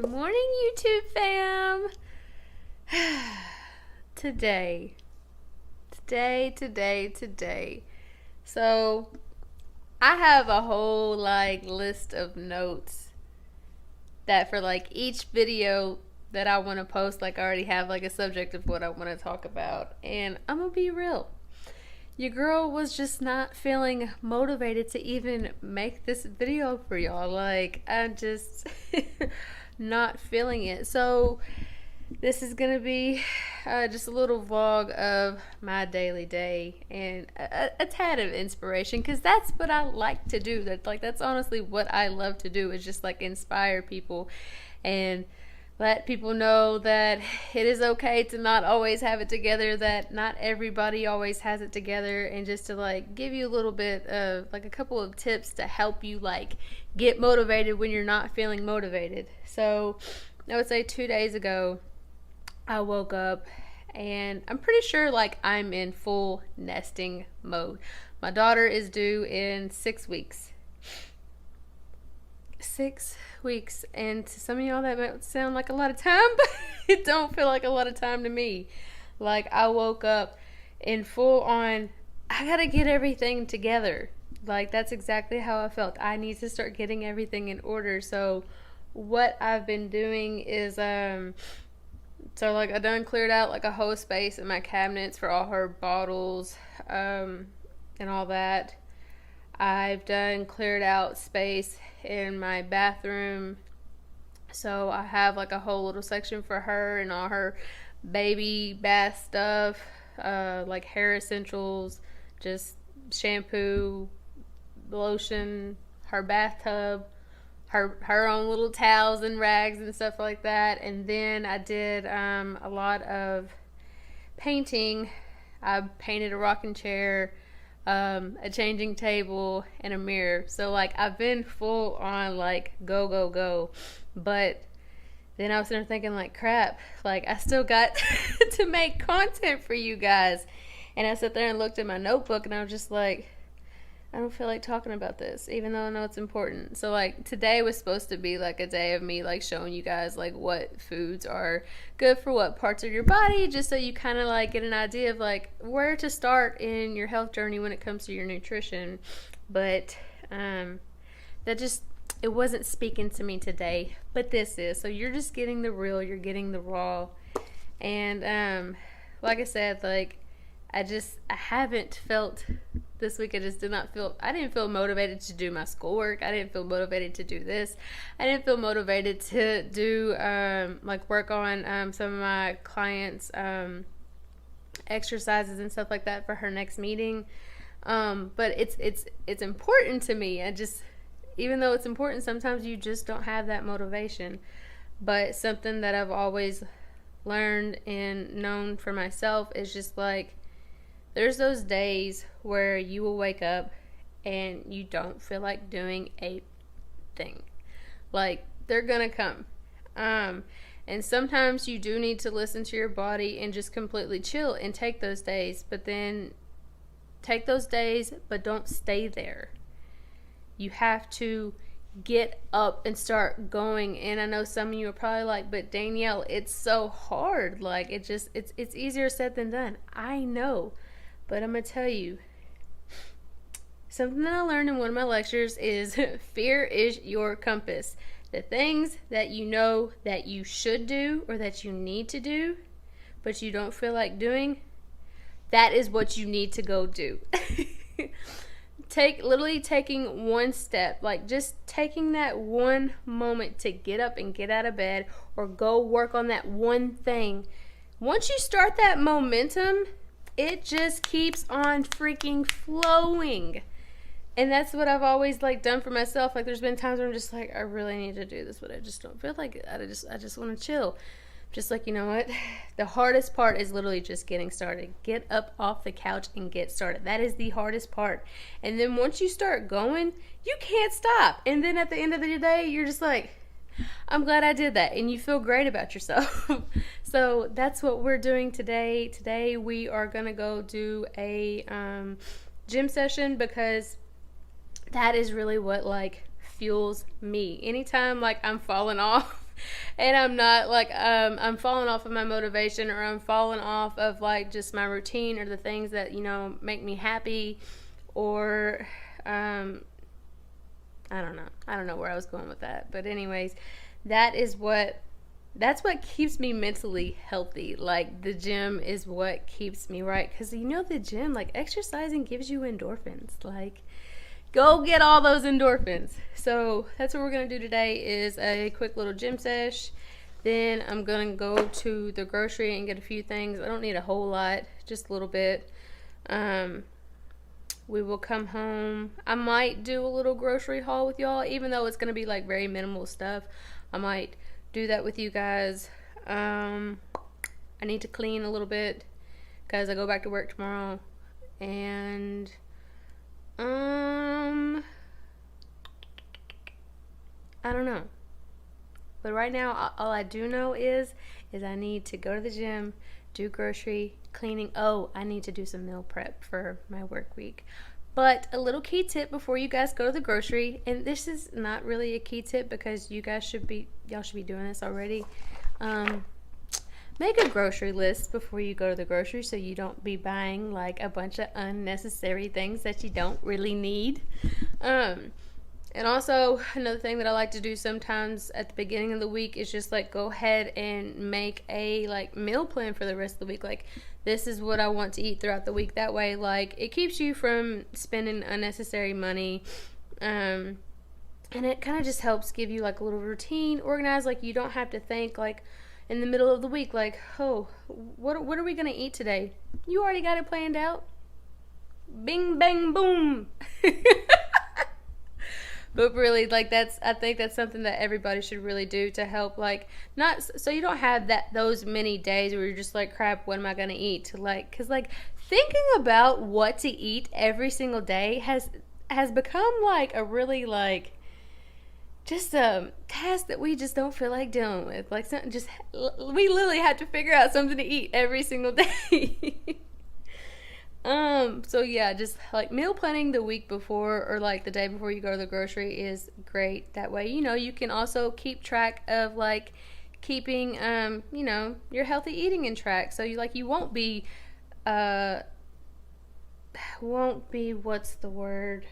Good morning, YouTube fam. Today. So, I have a whole list of notes that for each video that I want to post, I already have a subject of what I want to talk about. And I'm gonna be real. Your girl was just not feeling motivated to even make this video for y'all. I'm just not feeling it. So this is gonna be just a little vlog of my daily day and a tad of inspiration, because that's what I like to do. That's honestly what I love to do, is just inspire people and let people know that it is okay to not always have it together, that not everybody always has it together, and just to give you a little bit of a couple of tips to help you get motivated when you're not feeling motivated. So I would say 2 days ago I woke up and I'm pretty sure I'm in full nesting mode. My daughter is due in 6 weeks. 6 weeks, and to some of y'all that might sound like a lot of time, but it don't feel like a lot of time to me. I woke up in full on, I gotta get everything together. That's exactly how I felt. I need to start getting everything in order. So what I've been doing is I done cleared out a whole space in my cabinets for all her bottles and all that. I've done cleared out space in my bathroom, so I have a whole little section for her and all her baby bath stuff, hair essentials, just shampoo, lotion, her bathtub, her own little towels and rags and stuff like that. And then I did a lot of painting. I painted a rocking chair, a changing table, and a mirror. So I've been full on go, but then I was sitting there thinking crap, I still got to make content for you guys. And I sat there and looked at my notebook and I was just I don't feel like talking about this, even though I know it's important. So today was supposed to be a day of me showing you guys what foods are good for what parts of your body, just so you kind of get an idea of where to start in your health journey when it comes to your nutrition. But that just, it wasn't speaking to me today, but this is. So you're just getting the real, you're getting the raw. And like I said, I haven't felt this week. I didn't feel motivated to do my schoolwork. I didn't feel motivated to do this. I didn't feel motivated to do work on some of my clients' exercises and stuff like that for her next meeting. But it's important to me. Even though it's important, sometimes you just don't have that motivation. But something that I've always learned and known for myself is just there's those days where you will wake up and you don't feel like doing a thing. They're gonna come. And sometimes you do need to listen to your body and just completely chill and take those days. But then take those days, but don't stay there. You have to get up and start going. And I know some of you are probably but Danielle, it's so hard. It's easier said than done. I know. But I'm going to tell you, something that I learned in one of my lectures is fear is your compass. The things that you know that you should do or that you need to do, but you don't feel like doing, that is what you need to go do. Literally taking one step, just taking that one moment to get up and get out of bed or go work on that one thing. Once you start that momentum, it just keeps on freaking flowing. And that's what I've always done for myself. There's been times where I'm just I really need to do this, but I just don't feel like it. I just want to chill. Just you know what? The hardest part is literally just getting started. Get up off the couch and get started. That is the hardest part. And then once you start going, you can't stop. And then at the end of the day, you're just I'm glad I did that, and you feel great about yourself. So that's what we're doing today. Today we are gonna go do a gym session, because that is really what fuels me. Anytime I'm falling off And I'm not like I'm falling off of my motivation, or I'm falling off of like just my routine or the things that, you know, make me happy, or I don't know where I was going with that. But anyways, that's what keeps me mentally healthy. Like the gym is what keeps me right, because you know the gym, like exercising gives you endorphins. Like go get all those endorphins. So that's what we're gonna do today, is a quick little gym sesh. Then I'm gonna go to the grocery and get a few things. I don't need a whole lot, just a little bit. We will come home. I might do a little grocery haul with y'all, even though it's gonna be like very minimal stuff. I might do that with you guys. I need to clean a little bit because I go back to work tomorrow, and I don't know. But right now, all I do know is I need to go to the gym, do grocery cleaning. Oh, I need to do some meal prep for my work week. But a little key tip before you guys go to the grocery, and this is not really a key tip because y'all should be doing this already. Make a grocery list before you go to the grocery, so you don't be buying like a bunch of unnecessary things that you don't really need. And also, another thing that I like to do sometimes at the beginning of the week is just like go ahead and make a like meal plan for the rest of the week. Like, this is what I want to eat throughout the week. That way, like, it keeps you from spending unnecessary money. And it kind of just helps give you like a little routine, organized. Like, you don't have to think like in the middle of the week, like, oh, what are we going to eat today? You already got it planned out. Bing, bang, boom. But really, like, I think that's something that everybody should really do to help, like, not so you don't have those many days where you're just like, crap, what am I gonna eat? Like, because like thinking about what to eat every single day has become like a really like just a task that we just don't feel like dealing with. Like, we literally have to figure out something to eat every single day. So yeah, just like meal planning the week before or like the day before you go to the grocery is great. That way, you know, you can also keep track of like keeping, you know, your healthy eating in track. So you won't be, what's the word?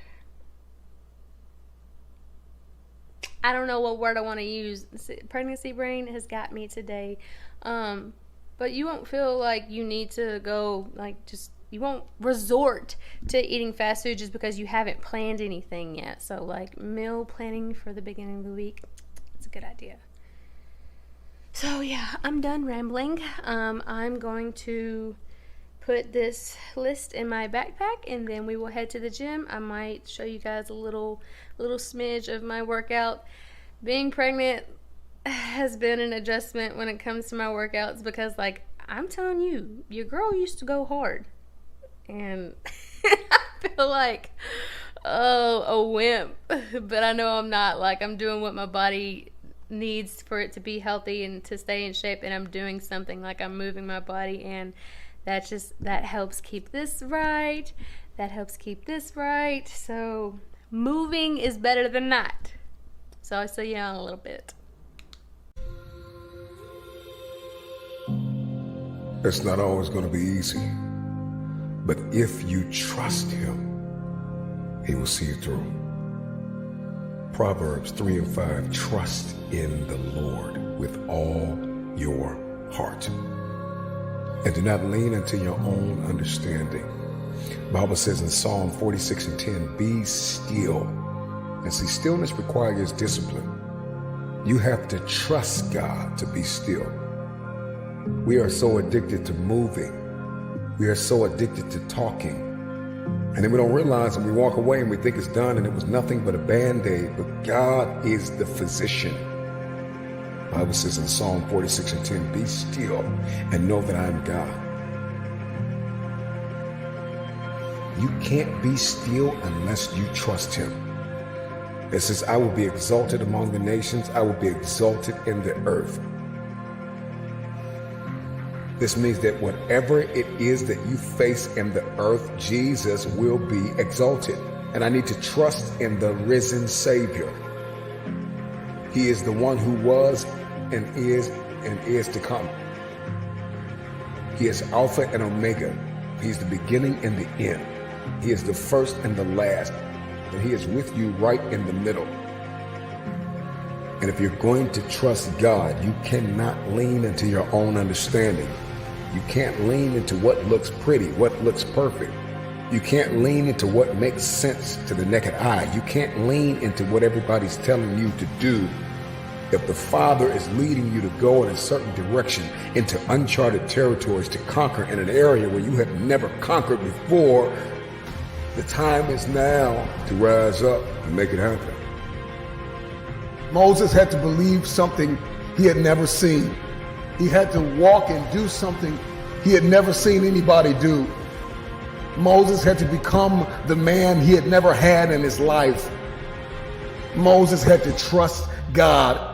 I don't know what word I want to use. Pregnancy brain has got me today. But you won't feel like you need to go you won't resort to eating fast food just because you haven't planned anything yet. So like meal planning for the beginning of the week, it's a good idea. So yeah, I'm done rambling. I'm going to put this list in my backpack, and then we will head to the gym. I might show you guys a little smidge of my workout. Being pregnant has been an adjustment when it comes to my workouts, because like I'm telling you, your girl used to go hard. And I feel like, a wimp. But I know I'm not. Like, I'm doing what my body needs for it to be healthy and to stay in shape. And I'm doing something, like I'm moving my body. And that helps keep this right. That helps keep this right. So moving is better than not. So I'll see you in a little bit. It's not always going to be easy. But if you trust him, he will see you through. Proverbs 3:5, trust in the Lord with all your heart, and do not lean into your own understanding. The Bible says in Psalm 46:10, be still. And see, stillness requires discipline. You have to trust God to be still. We are so addicted to moving. We are so addicted to talking. And then we don't realize, and we walk away and we think it's done and it was nothing but a Band-Aid. But God is the physician. The Bible says in Psalm 46:10, be still and know that I am God. You can't be still unless you trust him. It says, I will be exalted among the nations. I will be exalted in the earth. This means that whatever it is that you face in the earth, Jesus will be exalted. And I need to trust in the risen Savior. He is the one who was, and is to come. He is Alpha and Omega. He's the beginning and the end. He is the first and the last. And he is with you right in the middle. And if you're going to trust God, you cannot lean into your own understanding. You can't lean into what looks pretty, what looks perfect. You can't lean into what makes sense to the naked eye. You can't lean into what everybody's telling you to do. If the Father is leading you to go in a certain direction, into uncharted territories, to conquer in an area where you have never conquered before, the time is now to rise up and make it happen. Moses had to believe something he had never seen. He had to walk and do something he had never seen anybody do. Moses had to become the man he had never had in his life. Moses had to trust God.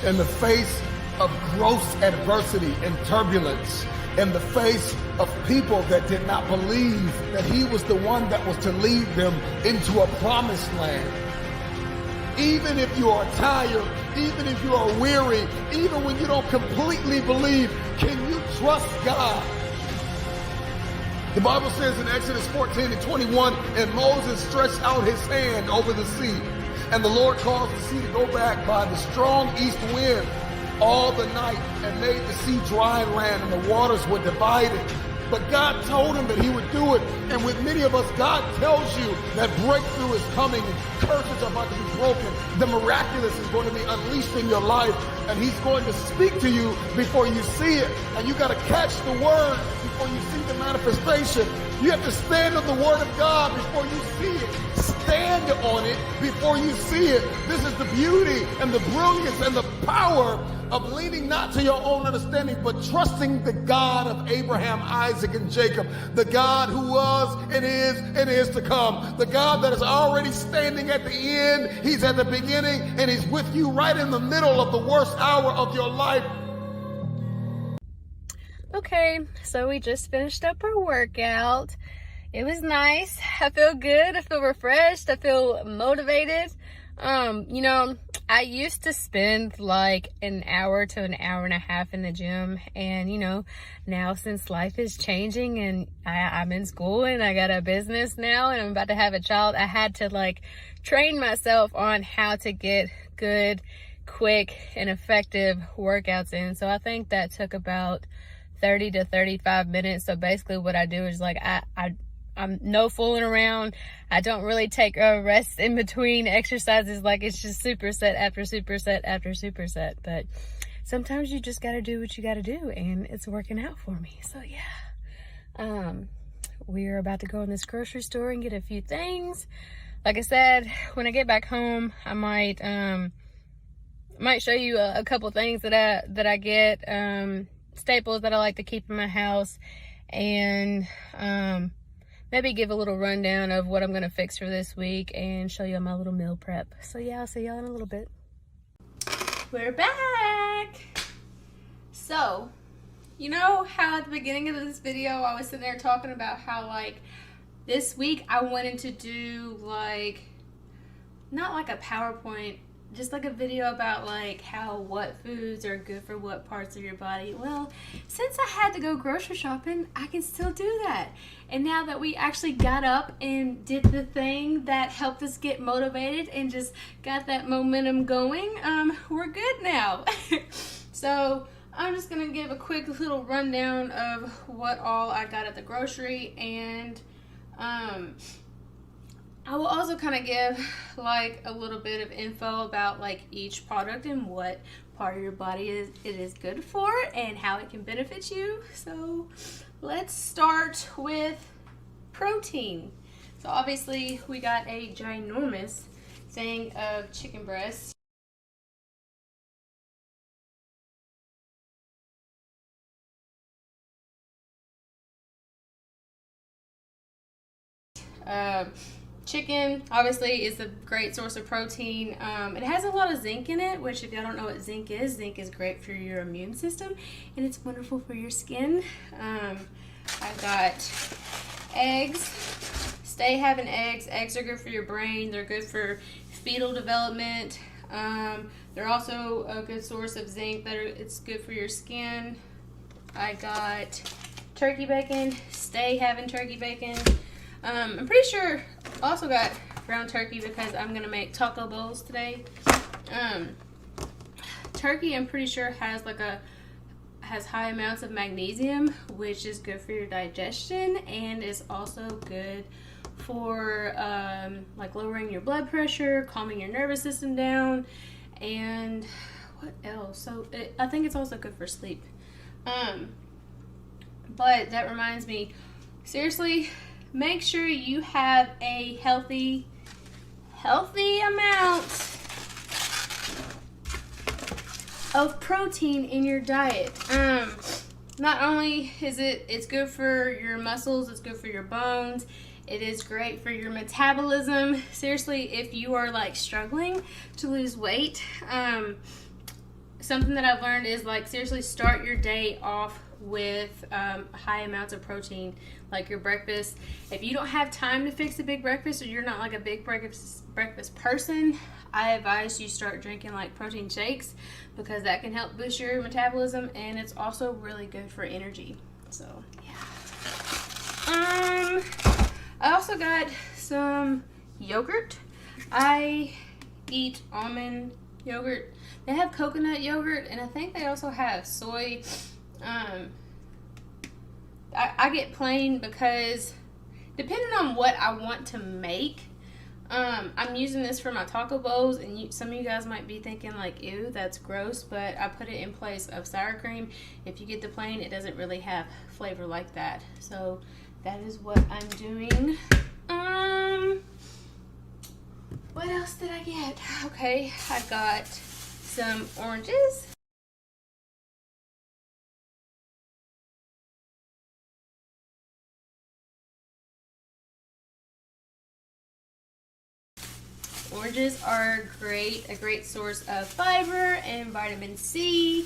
In the face of gross adversity and turbulence, in the face of people that did not believe that he was the one that was to lead them into a promised land. Even if you are tired, even if you are weary, even when you don't completely believe, can you trust God? The Bible says in Exodus 14:21, and Moses stretched out his hand over the sea, and the Lord caused the sea to go back by the strong east wind all the night and made the sea dry land, and the waters were divided. But God told him that he would do it. And with many of us, God tells you that breakthrough is coming and curses are about to be broken. The miraculous is going to be unleashed in your life, and he's going to speak to you before you see it. And you got to catch the word before you see the manifestation. You have to stand on the word of God before you see it. Stand on it before you see it. This is the beauty and the brilliance and the power of leaning not to your own understanding, but trusting the God of Abraham, Isaac, and Jacob, the God who was and is to come, the God that is already standing at the end. He's at the beginning, and he's with you right in the middle of the worst hour of your life. Okay, so we just finished up our workout. It was nice. I feel good. I feel refreshed. I feel motivated. I used to spend like an hour to an hour and a half in the gym, and now since life is changing and I'm in school and I got a business now and I'm about to have a child, I had to train myself on how to get good, quick, and effective workouts in. So I think that took about 30 to 35 minutes. So basically what I do is I'm no fooling around. I don't really take a rest in between exercises. It's just superset after superset after superset. But sometimes you just got to do what you got to do, and it's working out for me. So yeah, we're about to go in this grocery store and get a few things. Like I said, when I get back home, I might show you a couple things that I get, staples that I like to keep in my house, and maybe give a little rundown of what I'm going to fix for this week and show you my little meal prep. So yeah, I'll see y'all in a little bit. We're back. So, you know how at the beginning of this video I was sitting there talking about how this week I wanted to do not like a PowerPoint, just like a video about how what foods are good for what parts of your body. Well, since I had to go grocery shopping, I can still do that. And now that we actually got up and did the thing that helped us get motivated and just got that momentum going, we're good now. So I'm just gonna give a quick little rundown of what all I got at the grocery, and I will also kind of give a little bit of info about each product and what part of your body it is good for and how it can benefit you. So let's start with protein. So obviously we got a ginormous thing of chicken breast. Chicken obviously is a great source of protein. It has a lot of zinc in it, which if y'all don't know what zinc is great for your immune system, and it's wonderful for your skin. I got eggs. Stay having eggs. Eggs are good for your brain. They're good for fetal development. They're also a good source of zinc. It's good for your skin. I got turkey bacon. Stay having turkey bacon. I'm pretty sure I also got ground turkey because I'm gonna make taco bowls today. Turkey, I'm pretty sure has high amounts of magnesium, which is good for your digestion, and is also good for like lowering your blood pressure, calming your nervous system down, and what else? So I think it's also good for sleep. But that reminds me, seriously, make sure you have a healthy amount of protein in your diet. Not only is it's good for your muscles, it's good for your bones, it is great for your metabolism. Seriously, if you are like struggling to lose weight, something that I've learned is like seriously start your day off with high amounts of protein, like your breakfast. If you don't have time to fix a big breakfast, or you're not like a big breakfast person, I advise you start drinking like protein shakes, because that can help boost your metabolism, and it's also really good for energy. So yeah. I also got some yogurt. I eat almond yogurt. They have coconut yogurt, and I think they also have soy. I get plain because depending on what I want to make, I'm using this for my taco bowls, and some of you guys might be thinking like, ew, that's gross, but I put it in place of sour cream. If you get the plain, it doesn't really have flavor like that. So that is what I'm doing. What else did I get? Okay, I got some oranges. Oranges are a great source of fiber and vitamin C.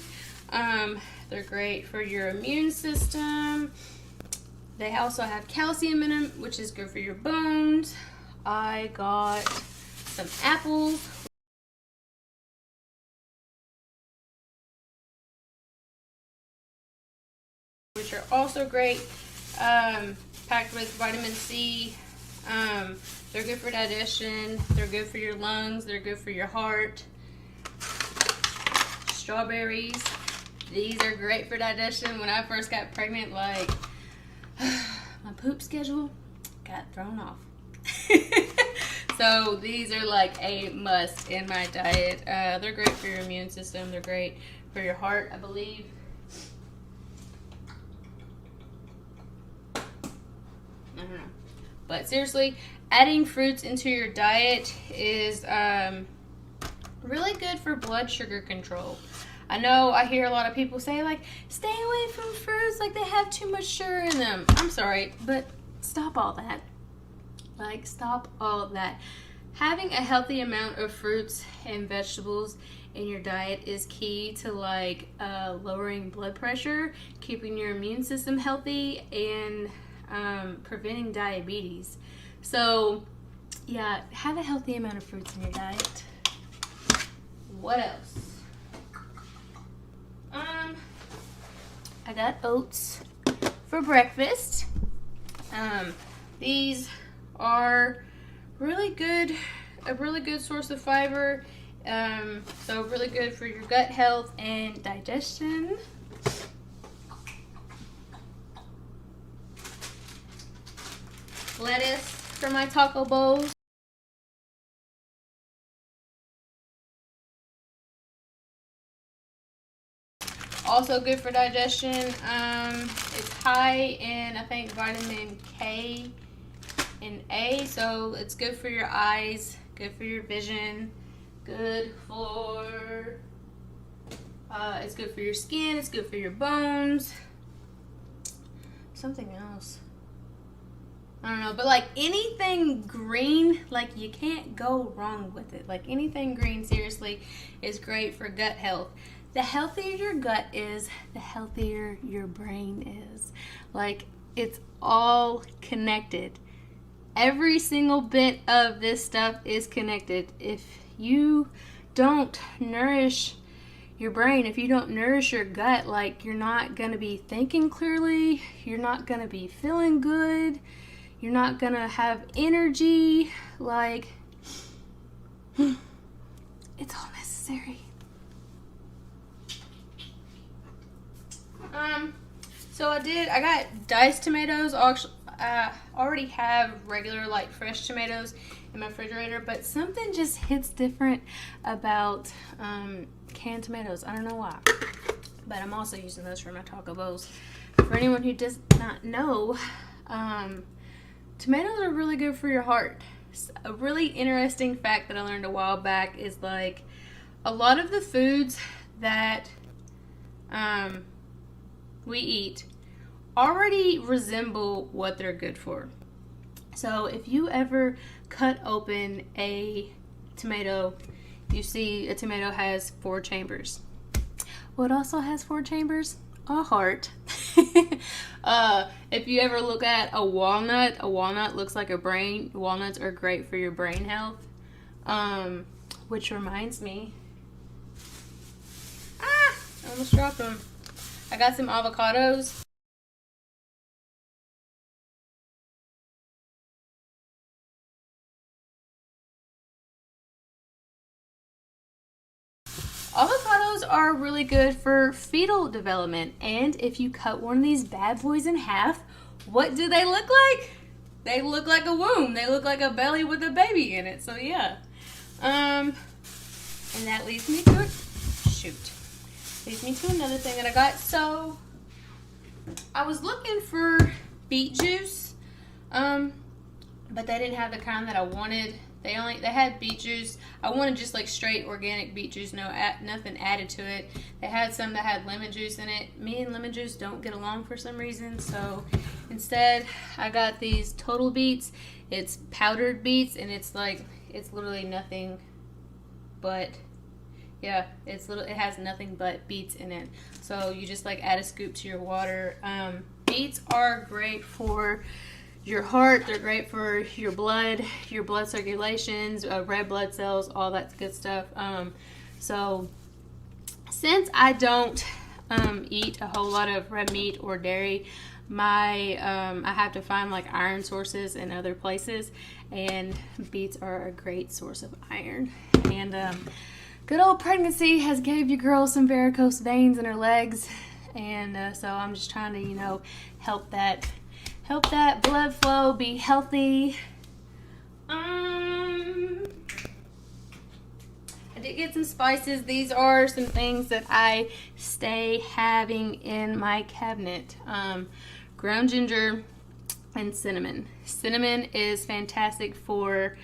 They're great for your immune system. They also have calcium in them, which is good for your bones. I got some apples, which are also great, packed with vitamin C. They're good for digestion, they're good for your lungs, they're good for your heart. Strawberries, these are great for digestion. When I first got pregnant, like, my poop schedule got thrown off. So these are like a must in my diet. They're great for your immune system, they're great for your heart, I believe. I don't know. But seriously, adding fruits into your diet is really good for blood sugar control. I know I hear a lot of people say like, stay away from fruits, like they have too much sugar in them. I'm sorry, but stop all that. Like, stop all of that. Having a healthy amount of fruits and vegetables in your diet is key to like lowering blood pressure, keeping your immune system healthy, and preventing diabetes. So yeah, have a healthy amount of fruits in your diet. What else? I got oats for breakfast. These are really good, a really good source of fiber. So really good for your gut health and digestion. Lettuce for my taco bowls. Also good for digestion. It's high in, I think, vitamin K and A, so it's good for your eyes, good for your vision, good for, it's good for your skin, it's good for your bones. Something else. I don't know, but like anything green, like you can't go wrong with it. Like anything green, seriously, is great for gut health. The healthier your gut is, the healthier your brain is. Like, it's all connected. Every single bit of this stuff is connected. If you don't nourish your brain, if you don't nourish your gut, like, you're not going to be thinking clearly, you're not going to be feeling good, you're not going to have energy, like, it's all necessary. So I got diced tomatoes. I already have regular, like, fresh tomatoes in my refrigerator, but something just hits different about canned tomatoes. I don't know why, but I'm also using those for my taco bowls. For anyone who does not know, tomatoes are really good for your heart. A really interesting fact that I learned a while back is, like, a lot of the foods that we eat already resemble what they're good for. So if you ever cut open a tomato, you see a tomato has 4 chambers. What also has 4 chambers? A heart. If you ever look at a walnut looks like a brain. Walnuts are great for your brain health. Which reminds me, I almost dropped them. I got some avocados. Avocados are really good for fetal development, and if you cut one of these bad boys in half, what do they look like? They look like a womb. They look like a belly with a baby in it. So yeah. And that leads me to another thing that I got. So I was looking for beet juice, but they didn't have the kind that I wanted. They had beet juice. I wanted just like straight organic beet juice, nothing added to it. They had some that had lemon juice in it. Me and lemon juice don't get along for some reason, so instead I got these total beets. It's powdered beets, and it's literally nothing but, yeah, it has nothing but beets in it. So you just like add a scoop to your water. Beets are great for your heart. They're great for your blood circulations, red blood cells, all that good stuff. So since I don't eat a whole lot of red meat or dairy, I have to find like iron sources in other places, and beets are a great source of iron. And good old pregnancy has gave your girl some varicose veins in her legs, and so I'm just trying to help that blood flow be healthy. I did get some spices. These are some things that I stay having in my cabinet. Ground ginger and cinnamon. Cinnamon is fantastic for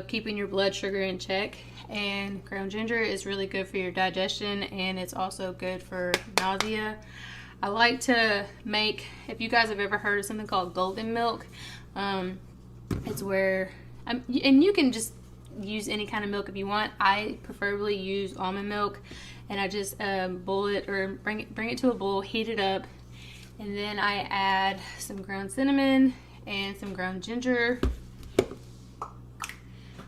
keeping your blood sugar in check, and ground ginger is really good for your digestion, and it's also good for nausea. I like to make, if you guys have ever heard of something called golden milk, it's where, and you can just use any kind of milk if you want. I preferably use almond milk, and I just boil it, or bring it to a boil, heat it up, and then I add some ground cinnamon and some ground ginger,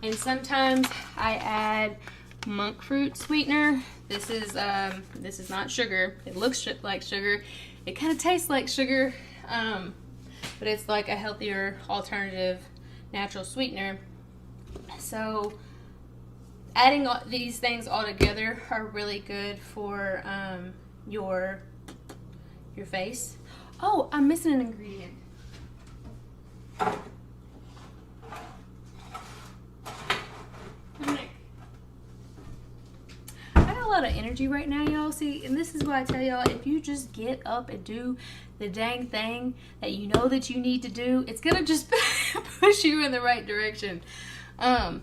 and sometimes I add monk fruit sweetener. This is not sugar. It looks like sugar. It kind of tastes like sugar, but it's like a healthier alternative natural sweetener. So adding all these things all together are really good for your face. Oh, I'm missing an ingredient. A lot of energy right now, y'all. See, and this is why I tell y'all, if you just get up and do the dang thing that you know that you need to do, it's gonna just push you in the right direction. But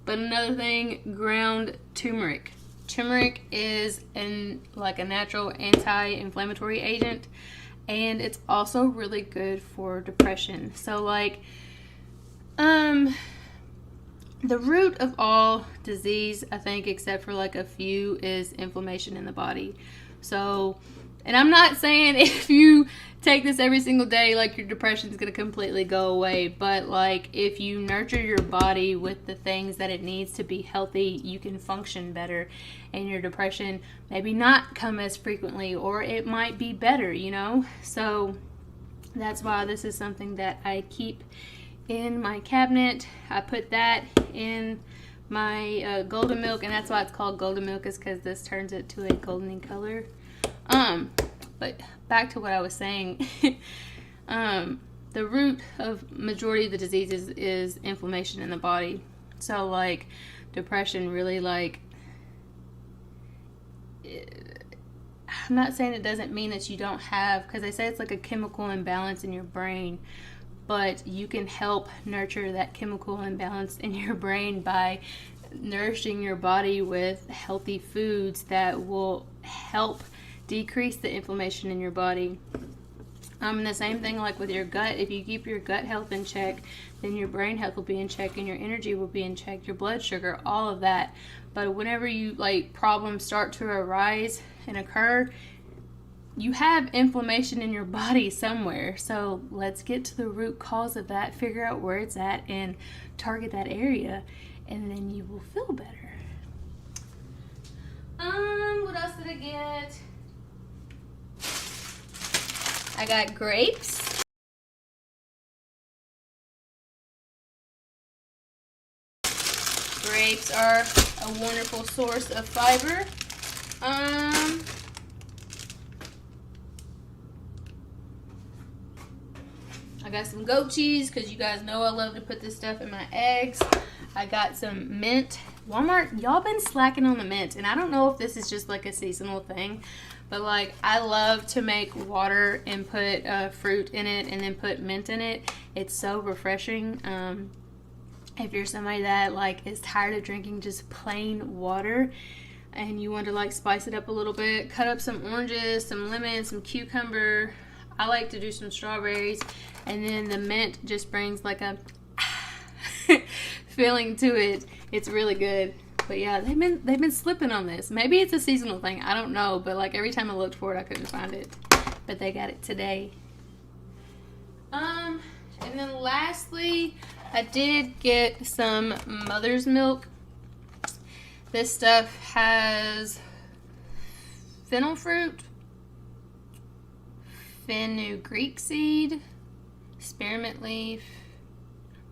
another thing, ground turmeric. Turmeric is like a natural anti-inflammatory agent, and it's also really good for depression. So like the root of all disease, I think, except for like a few, is inflammation in the body. So And I'm not saying if you take this every single day, like your depression is going to completely go away. But like if you nurture your body with the things that it needs to be healthy, you can function better. And your depression maybe not come as frequently, or it might be better, you know? So that's why this is something that I keep in my cabinet. I put that in my golden milk, and that's why it's called golden milk, is because this turns it to a golden color. But back to what I was saying. The root of majority of the diseases is inflammation in the body. So like depression really, like, I'm not saying it doesn't mean that you don't have, because they say it's like a chemical imbalance in your brain, but you can help nurture that chemical imbalance in your brain by nourishing your body with healthy foods that will help decrease the inflammation in your body. The same thing like with your gut. If you keep your gut health in check, then your brain health will be in check, and your energy will be in check, your blood sugar, all of that. But whenever you like problems start to arise and occur, you have inflammation in your body somewhere. So let's get to the root cause of that, figure out where it's at, and target that area, and then you will feel better. What else did I get? I got grapes. Grapes are a wonderful source of fiber. I got some goat cheese because you guys know I love to put this stuff in my eggs. I got some mint. Walmart, y'all been slacking on the mint, and I don't know if this is just like a seasonal thing, but like I love to make water and put fruit in it and then put mint in it. It's so refreshing. If you're somebody that like is tired of drinking just plain water and you want to like spice it up a little bit, cut up some oranges, some lemon, some cucumber. I like to do some strawberries, and then the mint just brings like a feeling to it. It's really good. But yeah, they've been slipping on this. Maybe it's a seasonal thing. I don't know. But like every time I looked for it, I couldn't find it. But they got it today. And then lastly, I did get some mother's milk. This stuff has fennel fruit, fenugreek seed, spearmint leaf,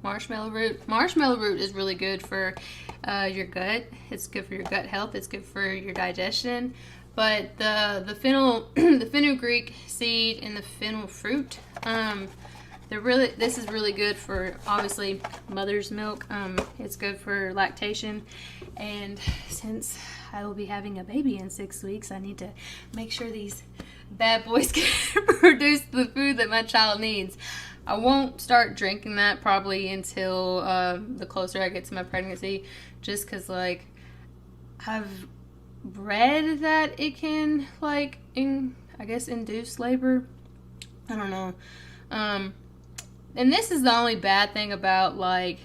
marshmallow root. Marshmallow root is really good for your gut. It's good for your gut health. It's good for your digestion. But the fennel, the fenugreek seed and the fennel fruit, this is really good for obviously mother's milk. It's good for lactation, and since I will be having a baby in 6 weeks, I need to make sure these bad boys can produce the food that my child needs. I won't start drinking that probably until the closer I get to my pregnancy, just because like I've read that it can like I guess induce labor. I don't know. And this is the only bad thing about like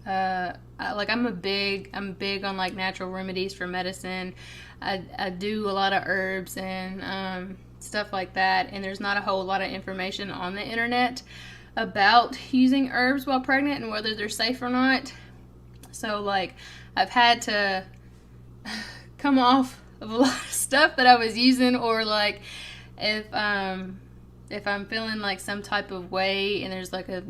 I'm big on like natural remedies for medicine. I do a lot of herbs and stuff like that, and there's not a whole lot of information on the internet about using herbs while pregnant and whether they're safe or not. So like I've had to come off of a lot of stuff that I was using, or like if I'm feeling like some type of way and there's like a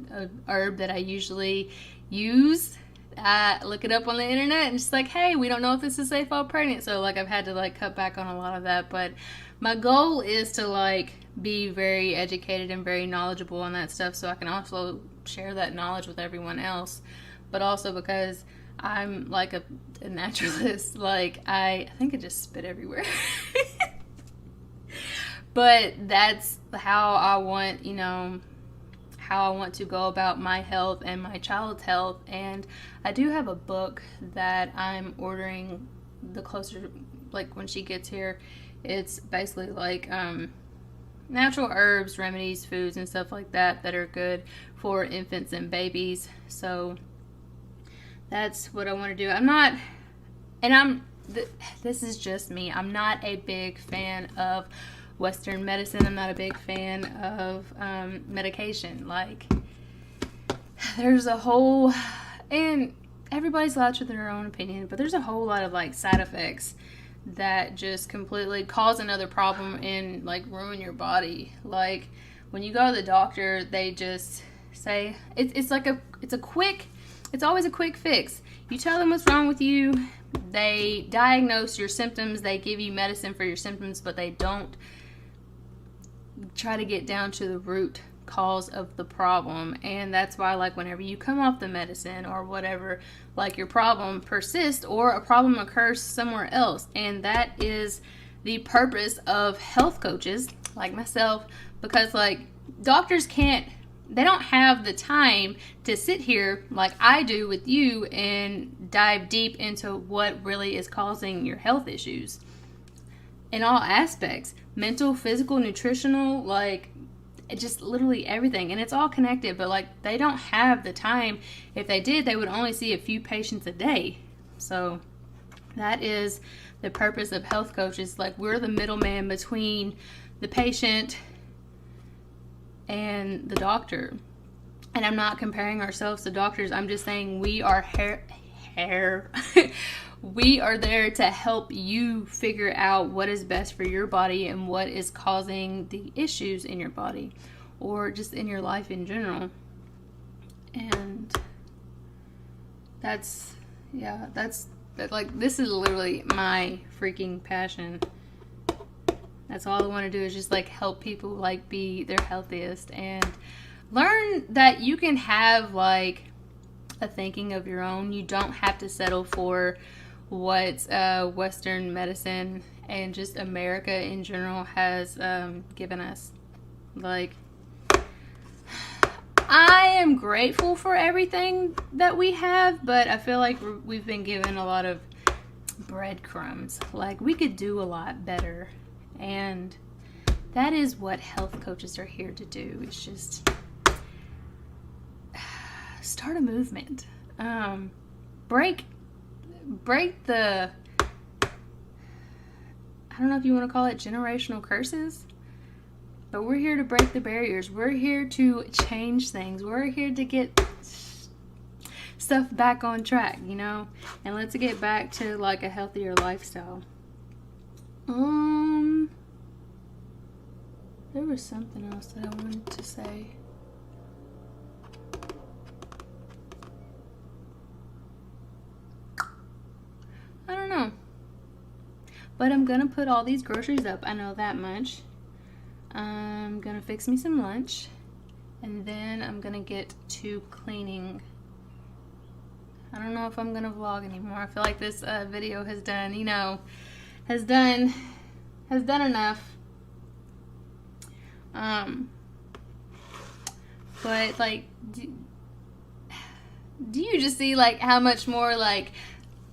herb that I usually use, I look it up on the internet and it's like, hey, we don't know if this is safe while pregnant. So like I've had to like cut back on a lot of that, but my goal is to like be very educated and very knowledgeable on that stuff, so I can also share that knowledge with everyone else. But also because I'm like a naturalist, like I think I just spit everywhere. But that's how I want, how I want to go about my health and my child's health. And I do have a book that I'm ordering the closer, like when she gets here. It's basically like natural herbs, remedies, foods, and stuff like that that are good for infants and babies. So that's what I want to do. This is just me. I'm not a big fan of Western medicine. I'm not a big fan of medication. Like, there's a whole, and everybody's allowed to their own opinion, but there's a whole lot of like side effects that just completely cause another problem and like ruin your body. Like, when you go to the doctor, they just say it's always a quick fix. You tell them what's wrong with you, they diagnose your symptoms, they give you medicine for your symptoms, but they don't try to get down to the root cause of the problem. And that's why, like, whenever you come off the medicine or whatever, like, your problem persists or a problem occurs somewhere else. And that is the purpose of health coaches like myself, because like doctors they don't have the time to sit here like I do with you and dive deep into what really is causing your health issues in all aspects, mental, physical, nutritional, like just literally everything. And it's all connected, but like they don't have the time. If they did, they would only see a few patients a day. So that is the purpose of health coaches. Like, we're the middleman between the patient and the doctor. And I'm not comparing ourselves to doctors. I'm just saying we are we are there to help you figure out what is best for your body and what is causing the issues in your body or just in your life in general. And that's like, this is literally my freaking passion. That's all I want to do, is just like help people like be their healthiest and learn that you can have like a thinking of your own. You don't have to settle for what Western medicine and just America in general has given us. Like, I am grateful for everything that we have, but I feel like we've been given a lot of breadcrumbs. Like, we could do a lot better. And that is what health coaches are here to do. It's just start a movement. Break the, I don't know if you want to call it generational curses, but we're here to break the barriers. We're here to change things. We're here to get stuff back on track, you know? And let's get back to like a healthier lifestyle. There was something else that I wanted to say. I don't know. But I'm gonna put all these groceries up. I know that much. I'm gonna fix me some lunch. And then I'm gonna get to cleaning. I don't know if I'm gonna vlog anymore. I feel like this video has done, has done enough. But like, do you just see like how much more like,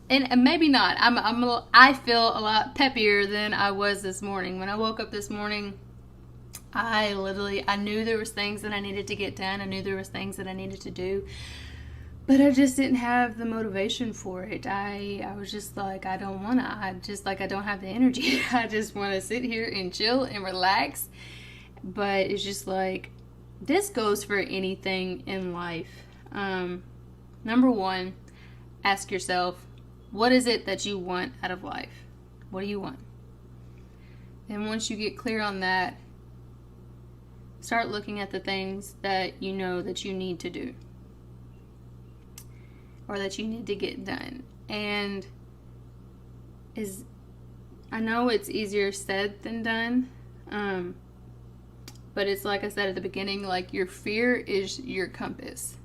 and maybe not, I feel a lot peppier than I was this morning. When I woke up this morning, I knew there was things that I needed to get done. I knew there was things that I needed to do, but I just didn't have the motivation for it. I was just like, I don't have the energy. I just want to sit here and chill and relax. But it's just like, this goes for anything in life. Number one, ask yourself, what is it that you want out of life? What do you want? And once you get clear on that, start looking at the things that you know that you need to do or that you need to get done. And I know it's easier said than done, but it's like I said at the beginning, like, your fear is your compass.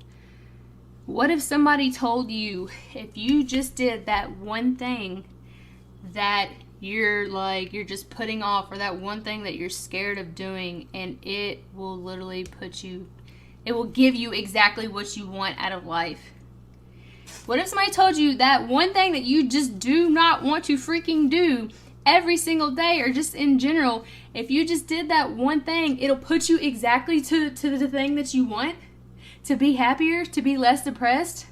What if somebody told you, if you just did that one thing that you're just putting off, or that one thing that you're scared of doing, and it will literally it will give you exactly what you want out of life? What if somebody told you that one thing that you just do not want to freaking do every single day, or just in general, if you just did that one thing, it'll put you exactly to the thing that you want? To be happier, to be less depressed,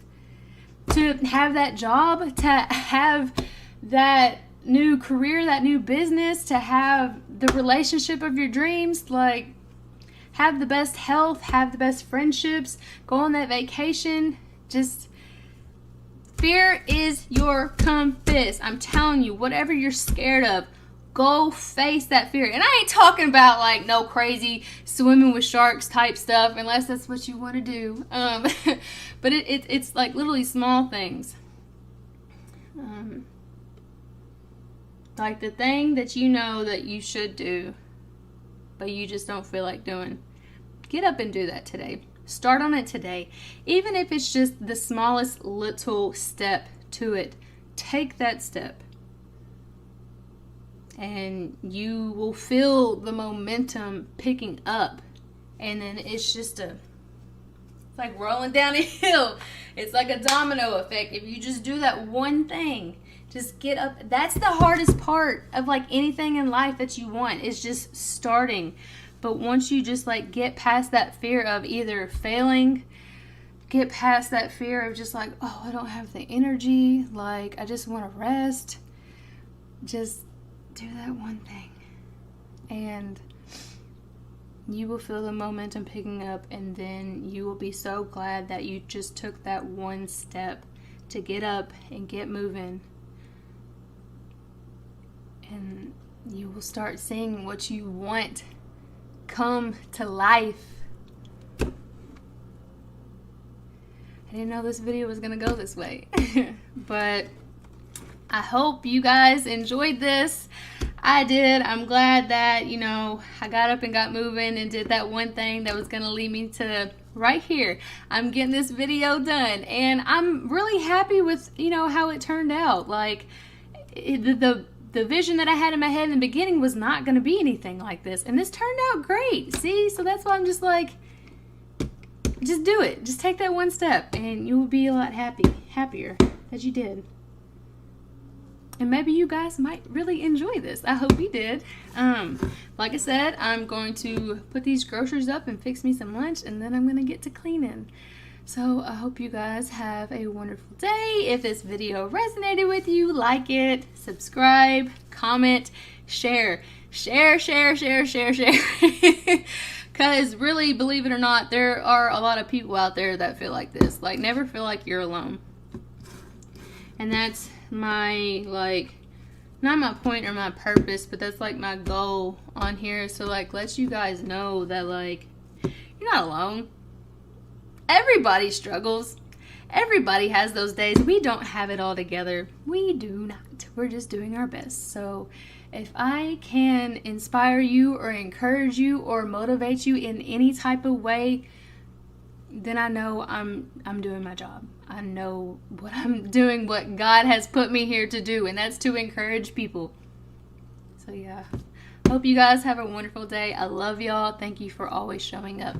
to have that job, to have that new career, that new business, to have the relationship of your dreams, like have the best health, have the best friendships, go on that vacation. Just fear is your compass. I'm telling you, whatever you're scared of, go face that fear. And I ain't talking about like no crazy swimming with sharks type stuff, unless that's what you want to do. But it's like literally small things. Like the thing that you know that you should do, but you just don't feel like doing. Get up and do that today. Start on it today. Even if it's just the smallest little step to it, take that step. And you will feel the momentum picking up. And then it's just it's like rolling down a hill. It's like a domino effect. If you just do that one thing, just get up. That's the hardest part of like anything in life that you want, is just starting. But once you just like get past that fear of either failing, get past that fear of just like, oh, I don't have the energy, like I just want to rest, just do that one thing. And you will feel the momentum picking up, and then you will be so glad that you just took that one step to get up and get moving. And you will start seeing what you want come to life. I didn't know this video was gonna go this way. But I hope you guys enjoyed this. I did. I'm glad that, you know, I got up and got moving and did that one thing that was gonna lead me to right here. I'm getting this video done, and I'm really happy with, you know, how it turned out. Like the vision that I had in my head in the beginning was not going to be anything like this. And this turned out great. See? So that's why I'm just like, just do it. Just take that one step and you will be a lot happier that you did. And maybe you guys might really enjoy this. I hope you did. Like I said, I'm going to put these groceries up and fix me some lunch, and then I'm going to get to cleaning. So I hope you guys have a wonderful day. If this video resonated with you, like it, subscribe, comment, share. Because really, believe it or not, there are a lot of people out there that feel like this. Like, never feel like you're alone. And that's my, like, not my point or my purpose, but that's like my goal on here. So like, let you guys know that like, you're not alone. Everybody struggles. Everybody has those days. We don't have it all together. We do not. We're just doing our best. So if I can inspire you or encourage you or motivate you in any type of way, then I know I'm doing my job. I know what I'm doing, what God has put me here to do, and that's to encourage people. So yeah, hope you guys have a wonderful day. I love y'all. Thank you for always showing up.